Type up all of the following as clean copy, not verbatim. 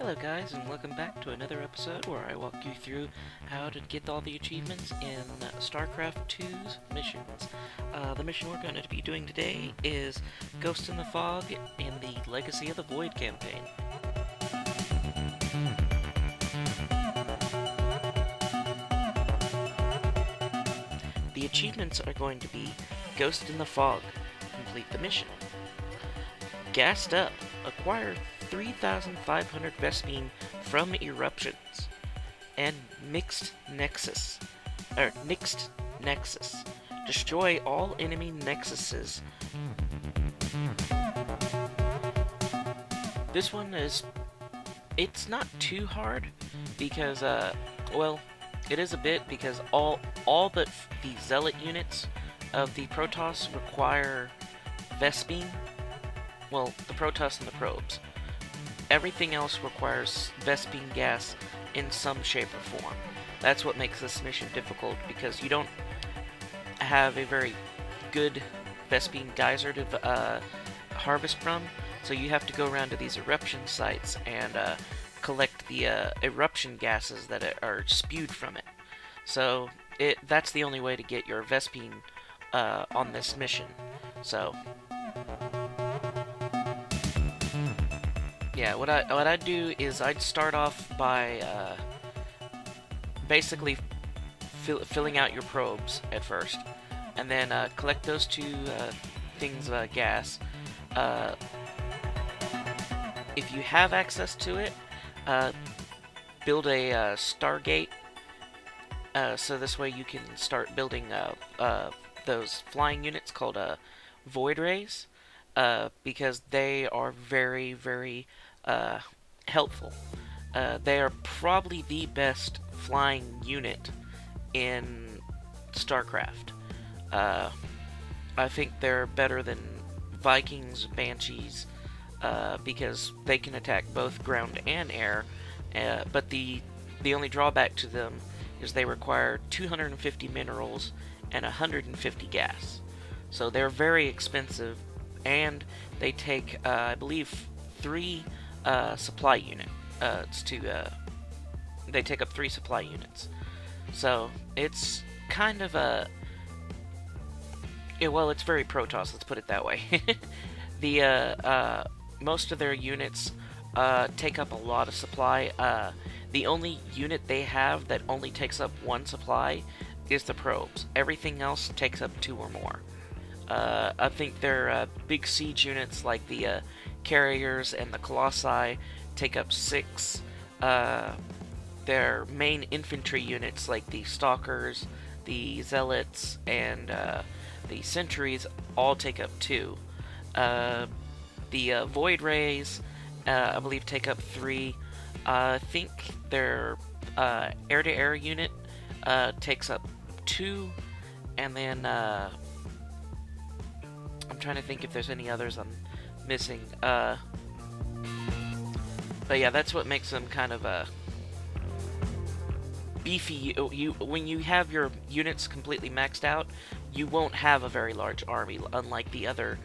Hello guys, and welcome back to another episode where I walk you through how to get all the achievements in StarCraft 2's missions. The mission we're going to be doing today is Ghost in the Fog in the Legacy of the Void campaign. The achievements are going to be Ghost in the Fog, complete the mission. Gassed Up, acquire 3,500 Vespene from eruptions. And Nixed Nexus, destroy all enemy nexuses. This one it's not too hard because, well, it is a bit because all but the Zealot units of the Protoss require Vespene. Well, the Protoss and the probes. Everything else requires Vespene gas in some shape or form. That's what makes this mission difficult, because you don't have a very good Vespene geyser to harvest from, so you have to go around to these eruption sites and collect the eruption gases that are spewed from it. So that's the only way to get your Vespene on this mission. So yeah, what I'd do is I'd start off by basically filling out your probes at first, and then collect those two things of gas. If you have access to it, build a Stargate, so this way you can start building those flying units called Void Rays, because they are very, very helpful. They are probably the best flying unit in StarCraft. I think they're better than Vikings, Banshees, because they can attack both ground and air, but the only drawback to them is they require 250 minerals and 150 gas. So they're very expensive, and they take, I believe, 3 supply units. They take up 3 supply units. So it's kind of well, it's very Protoss, let's put it that way. The most of their units take up a lot of supply. The only unit they have that only takes up 1 supply is the probes. Everything else takes up 2 or more. I think their big siege units like the carriers and the colossi take up 6. Their main infantry units like the stalkers, the zealots, and the sentries all take up 2. The void rays, I believe, take up 3. I think their air-to-air unit takes up 2, and then I'm trying to think if there's any others I'm missing. But yeah, that's what makes them kind of beefy. When you have your units completely maxed out, you won't have a very large army, unlike the other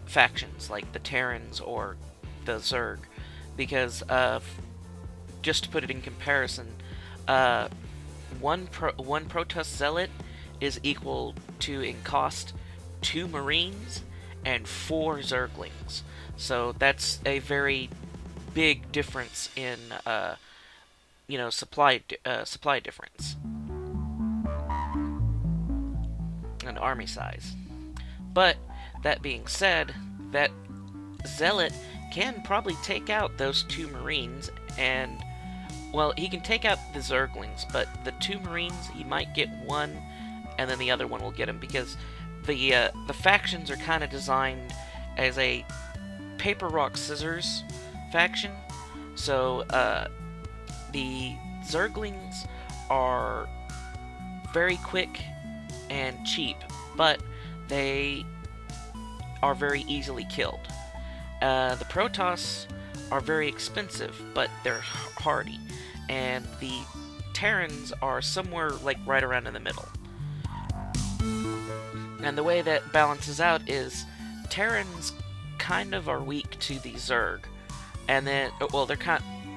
factions like the Terrans or the Zerg, because just to put it in comparison, one Protoss Zealot is equal to, in cost, 2 Marines and 4 Zerglings. So that's a very big difference in supply difference and army size. But that being said, that Zealot can probably take out those 2 Marines, and well, he can take out the Zerglings, but the 2 Marines, he might get one, and then the other one will get him, because the factions are kind of designed as a paper, rock, scissors faction. So the Zerglings are very quick and cheap, but they are very easily killed. The Protoss are very expensive, but they're hardy, and the Terrans are somewhere like right around in the middle. And the way that balances out is Terrans kind of are weak to the Zerg, and then, well, they're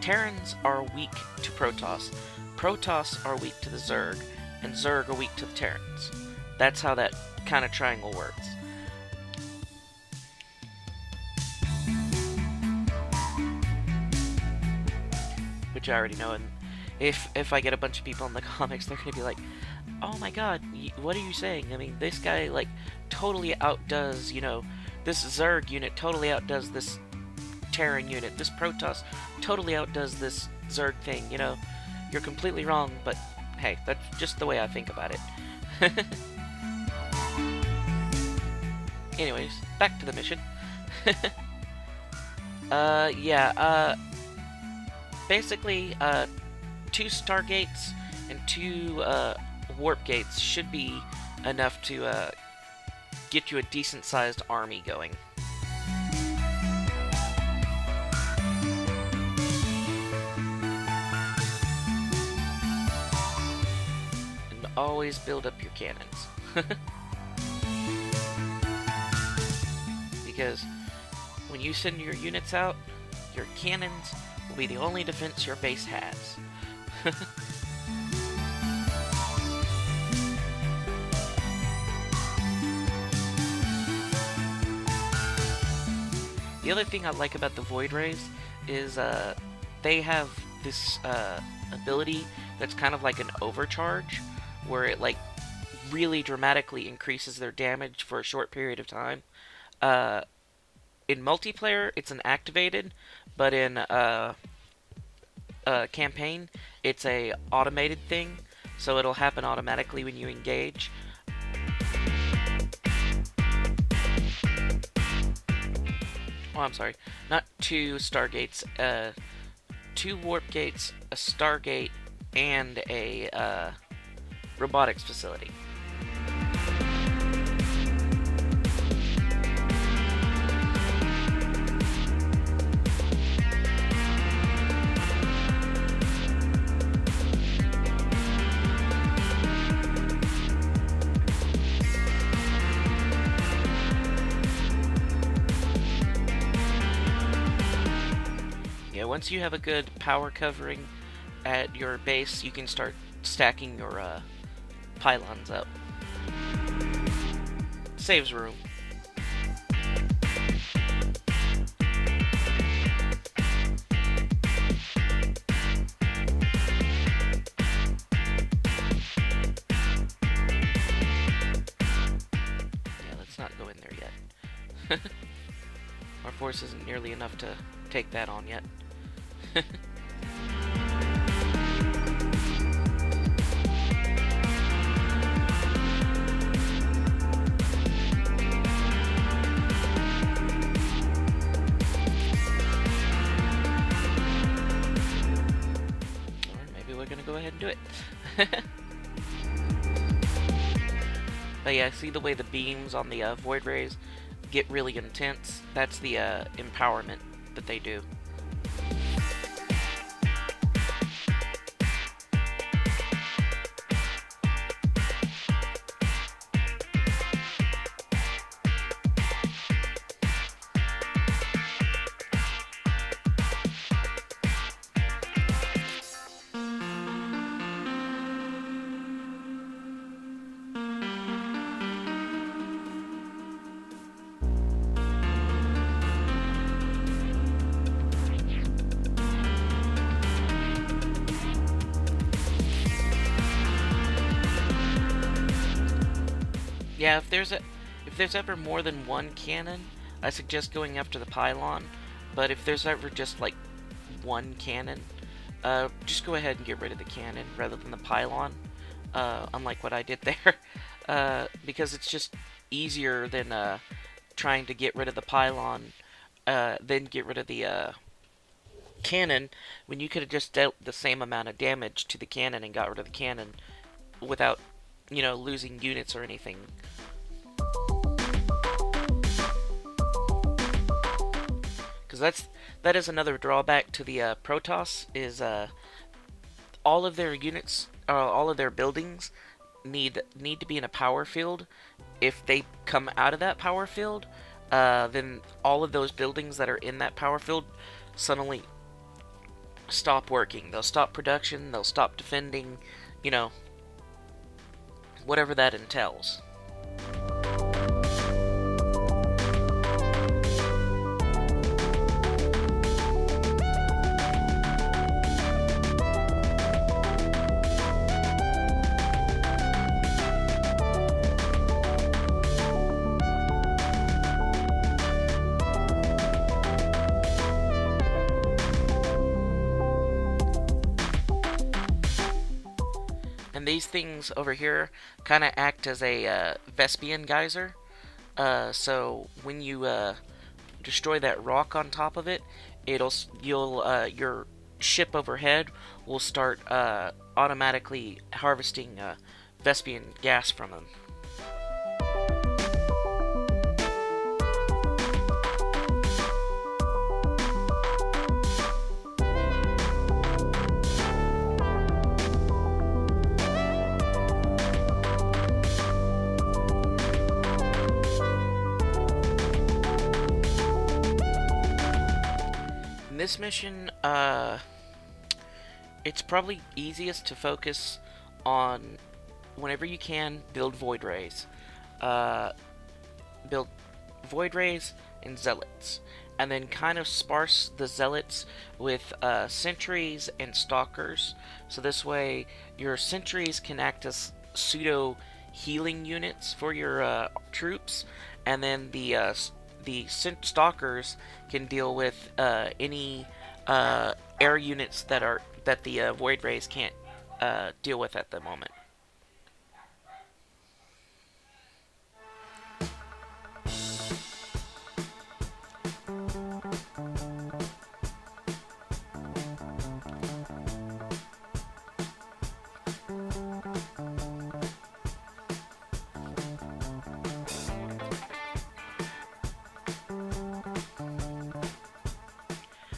Terrans are weak to Protoss, Protoss are weak to the Zerg, and Zerg are weak to the Terrans. That's how that kind of triangle works. Which I already know, and if I get a bunch of people in the comics, they're gonna be like, "Oh my God, what are you saying? I mean, this guy like totally outdoes, this Zerg unit totally outdoes this Terran unit. This Protoss totally outdoes this Zerg thing. You're completely wrong." But hey, that's just the way I think about it. Anyways, back to the mission. Basically, 2 Stargates and 2 Warp Gates should be enough to get you a decent-sized army going. And always build up your cannons. Because when you send your units out, your cannons will be the only defense your base has. The other thing I like about the Void Rays is they have this ability that's kind of like an overcharge, where it like really dramatically increases their damage for a short period of time. In multiplayer, it's an activated, but in campaign, it's a automated thing, so it'll happen automatically when you engage. Oh, I'm sorry, not 2 Stargates, 2 Warp Gates, a Stargate, and a robotics facility. Once you have a good power covering at your base, you can start stacking your pylons up. Saves room. Yeah, let's not go in there yet. Our force isn't nearly enough to take that on yet. Or maybe we're gonna go ahead and do it. But yeah, see the way the beams on the Void Rays get really intense? That's the empowerment that they do. Yeah, if there's ever more than one cannon, I suggest going after the pylon. But if there's ever just like one cannon, just go ahead and get rid of the cannon rather than the pylon. Unlike what I did there, because it's just easier than trying to get rid of the pylon, then get rid of the cannon, when you could have just dealt the same amount of damage to the cannon and got rid of the cannon without, losing units or anything. Because that is another drawback to the Protoss, is all of their units, all of their buildings need to be in a power field. If they come out of that power field, then all of those buildings that are in that power field suddenly stop working. They'll stop production, they'll stop defending, you know, whatever that entails. And these things over here kind of act as a Vespian geyser. So when you destroy that rock on top of it, your ship overhead will start automatically harvesting Vespian gas from them. In this mission, it's probably easiest to focus on, whenever you can, build void rays. Build void rays and zealots, and then kind of sparse the zealots with sentries and stalkers. So this way, your sentries can act as pseudo healing units for your troops, and then the stalkers can deal with any air units that the void rays can't deal with at the moment.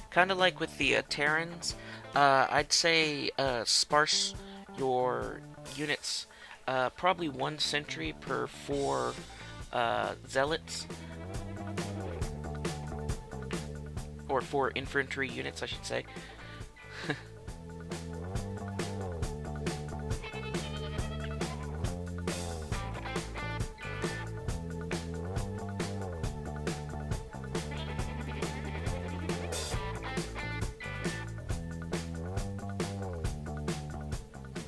Kind of like with the Terrans, I'd say sparse your units, probably one sentry per 4 zealots, or 4 infantry units, I should say.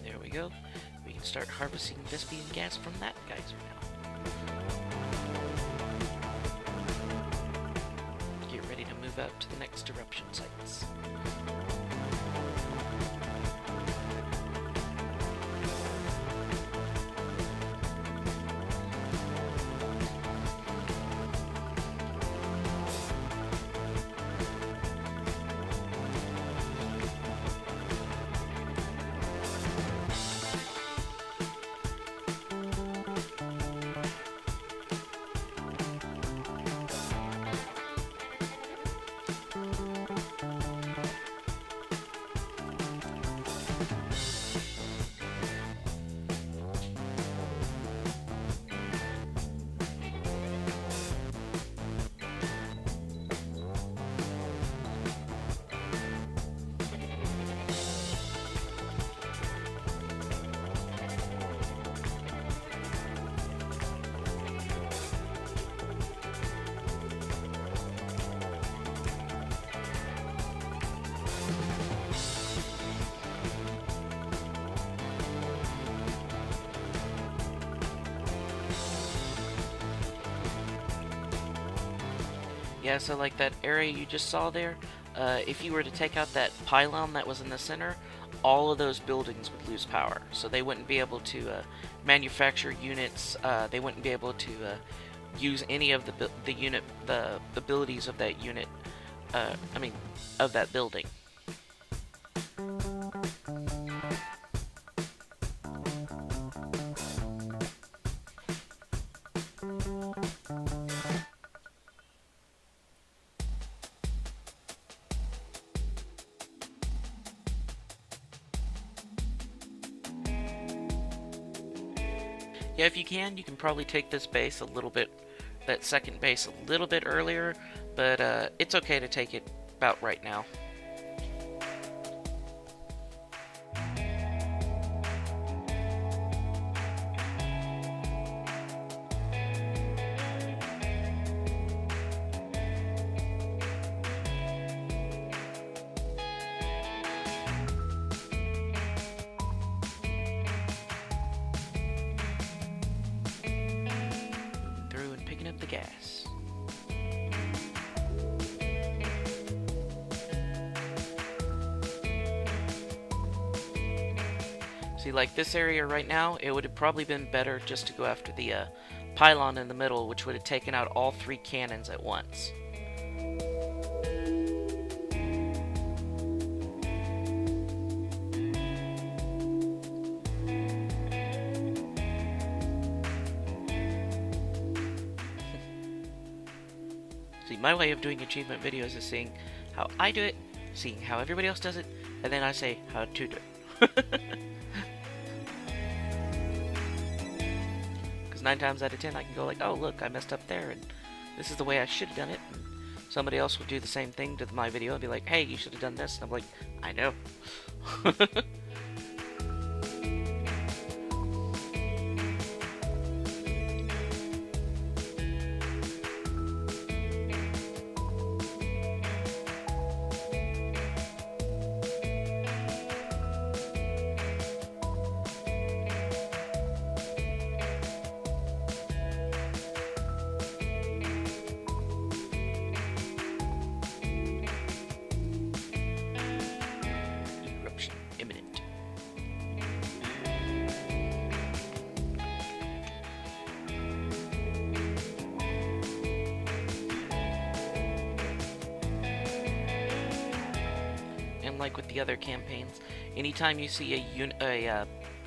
There we go. We can start harvesting Vespian gas from that geyser now. Get ready to move out to the next eruption sites. Yeah, so like that area you just saw there, if you were to take out that pylon that was in the center, all of those buildings would lose power. So they wouldn't be able to manufacture units. They wouldn't be able to use any of the abilities of that unit. I mean, of that building. Yeah, if you can probably take this base a little bit, that second base a little bit earlier, but it's okay to take it about right now. the gas. See, like this area right now, it would have probably been better just to go after the pylon in the middle, which would have taken out all 3 cannons at once. See, my way of doing achievement videos is seeing how I do it, seeing how everybody else does it, and then I say how to do it. Because 9 times out of 10 I can go like, oh look, I messed up there, and this is the way I should have done it. And somebody else will do the same thing to my video and be like, hey, you should have done this. And I'm like, I know. Imminent. And like with the other campaigns, anytime you see a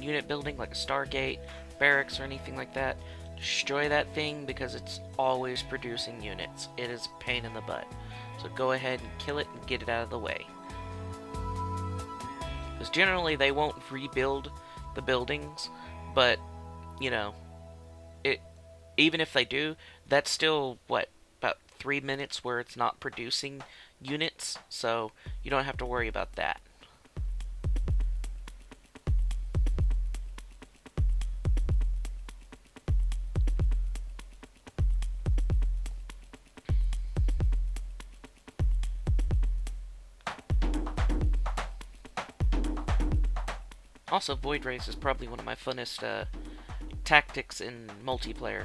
unit building like a Stargate, barracks, or anything like that, destroy that thing because it's always producing units. It is a pain in the butt. So go ahead and kill it and get it out of the way. Because generally they won't rebuild the buildings, but, you know, even if they do, that's still, what, about 3 minutes where it's not producing units, so you don't have to worry about that. Also, Void Race is probably one of my funnest tactics in multiplayer.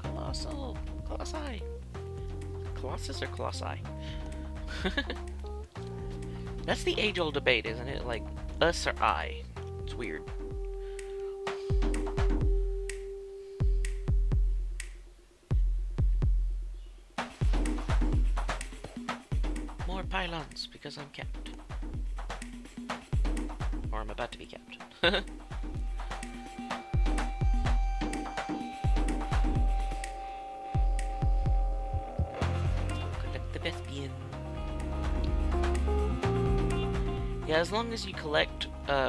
Colossal. Colossi. Colossus or Colossi? That's the age-old debate, isn't it? Like, us or I. It's weird. More pylons, because I'm capped. Or I'm about to be capped. Collect the Vespian. Yeah, as long as you collect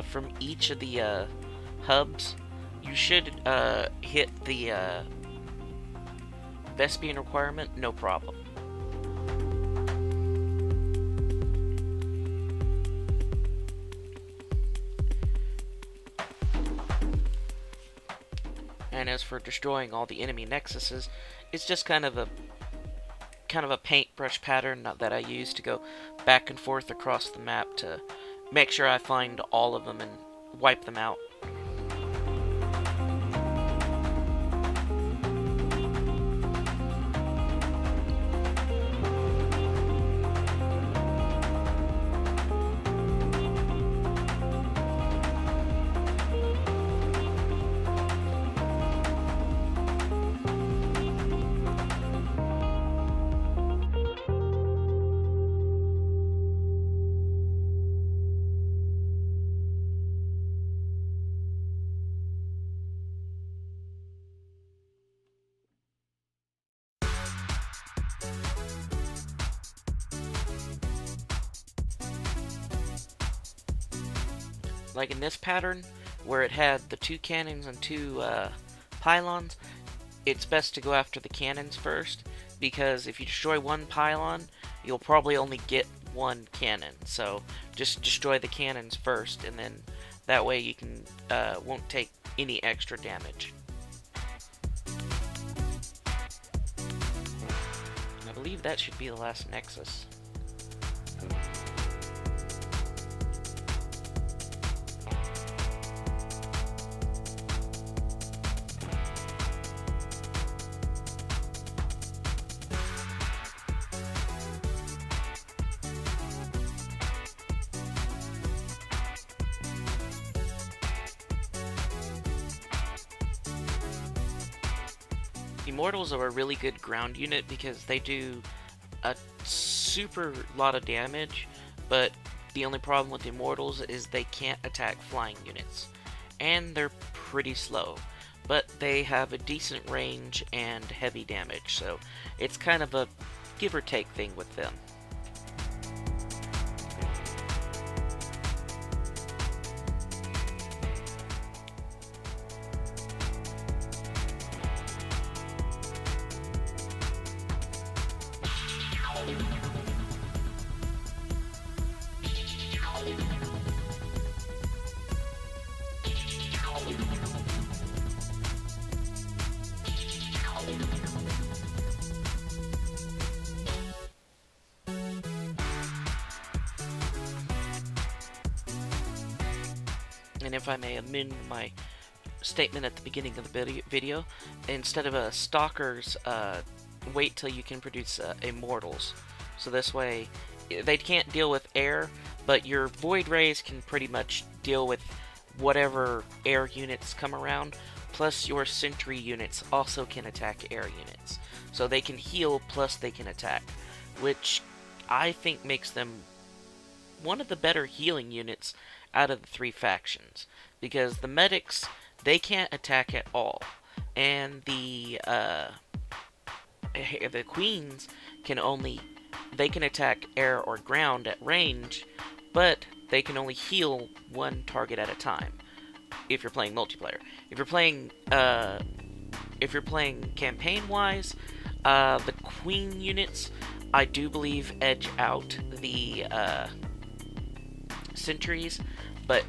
from each of the hubs, you should hit the Vespian requirement, no problem. And as for destroying all the enemy nexuses, it's just kind of a paintbrush pattern that I use to go back and forth across the map to make sure I find all of them and wipe them out. Like in this pattern, where it had the 2 cannons and 2 pylons, it's best to go after the cannons first, because if you destroy 1 pylon, you'll probably only get 1 cannon. So just destroy the cannons first, and then that way you can won't take any extra damage. And I believe that should be the last Nexus. Immortals are a really good ground unit because they do a super lot of damage, but the only problem with Immortals is they can't attack flying units. And they're pretty slow, but they have a decent range and heavy damage, so it's kind of a give or take thing with them. And if I may amend my statement at the beginning of the video, instead of stalkers, wait till you can produce immortals. So this way, they can't deal with air, but your void rays can pretty much deal with whatever air units come around. Plus, your sentry units also can attack air units. So they can heal, plus they can attack, which I think makes them one of the better healing units out of the three factions, because the medics, they can't attack at all, and the queens they can attack air or ground at range, but they can only heal one target at a time if you're playing multiplayer. If you're playing campaign wise, the queen units, I do believe, edge out the sentries, but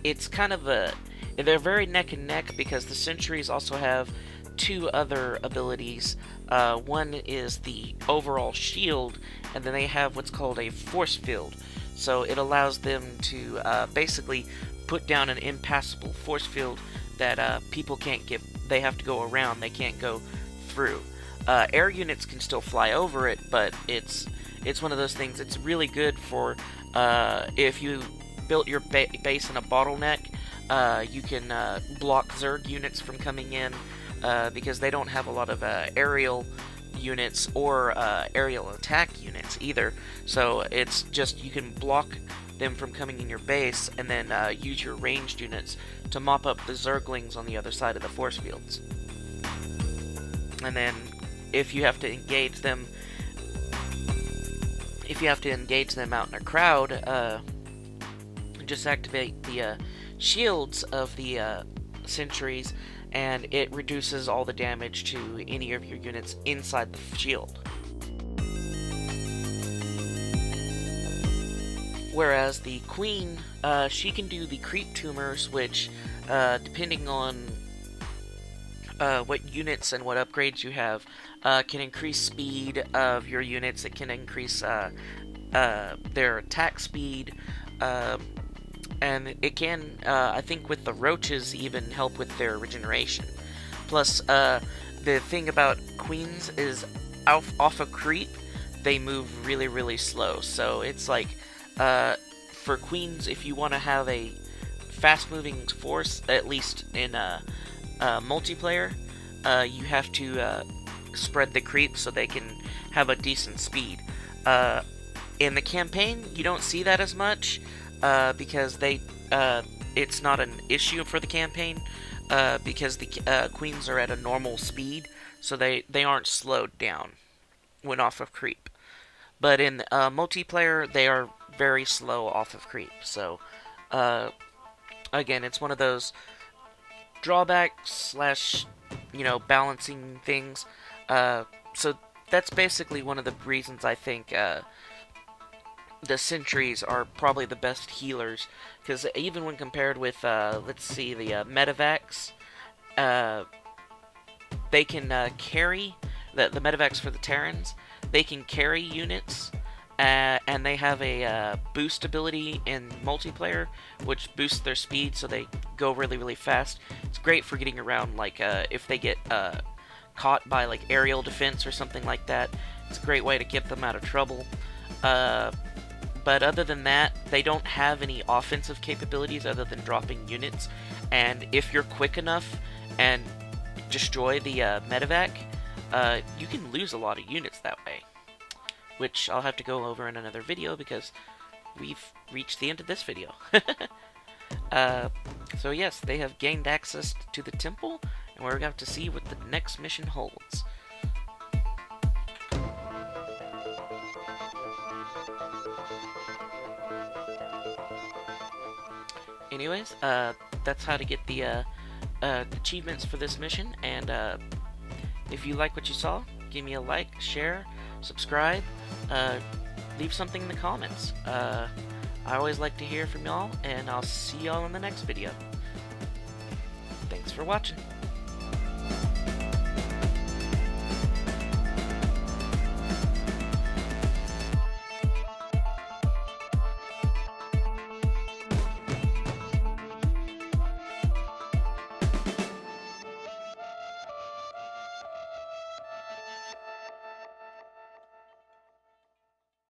it's kind of they're very neck and neck, because the sentries also have two other abilities. One is the overall shield, and then they have what's called a force field. So it allows them to basically put down an impassable force field that people can't get. They have to go around. They can't go through. Air units can still fly over it, but it's one of those things. It's really good for if you built your base in a bottleneck. You can block Zerg units from coming in, because they don't have a lot of aerial units or aerial attack units either. So it's just, you can block them from coming in your base, and then use your ranged units to mop up the Zerglings on the other side of the force fields. And then if you have to engage them out in a crowd, just activate the shields of the sentries, and it reduces all the damage to any of your units inside the shield. Whereas the queen, she can do the creep tumors, which, depending on what units and what upgrades you have, can increase speed of your units. It can increase their attack speed, and it can, I think with the roaches, even help with their regeneration. Plus, the thing about queens is off of creep, they move really, really slow. So it's like, for queens, if you want to have a fast-moving force, at least in multiplayer, you have to spread the creep so they can have a decent speed. In the campaign, you don't see that as much, because it's not an issue for the campaign, because the queens are at a normal speed, so they aren't slowed down when off of creep. But in multiplayer, they are very slow off of creep. So, again, it's one of those drawbacks / balancing things. So that's basically one of the reasons I think the sentries are probably the best healers, because even when compared with, let's see, the medevacs, they can carry, the medevacs for the Terrans, they can carry units, and they have a boost ability in multiplayer, which boosts their speed so they go really, really fast. It's great for getting around, like if they get caught by like aerial defense or something like that. It's a great way to get them out of trouble. But other than that, they don't have any offensive capabilities other than dropping units. And if you're quick enough and destroy the medevac, you can lose a lot of units that way. Which I'll have to go over in another video because we've reached the end of this video. So yes, they have gained access to the temple, and we're going to see what the next mission holds. Anyways, that's how to get the achievements for this mission, and if you like what you saw, give me a like, share, subscribe, leave something in the comments. I always like to hear from y'all, and I'll see y'all in the next video. Thanks for watching.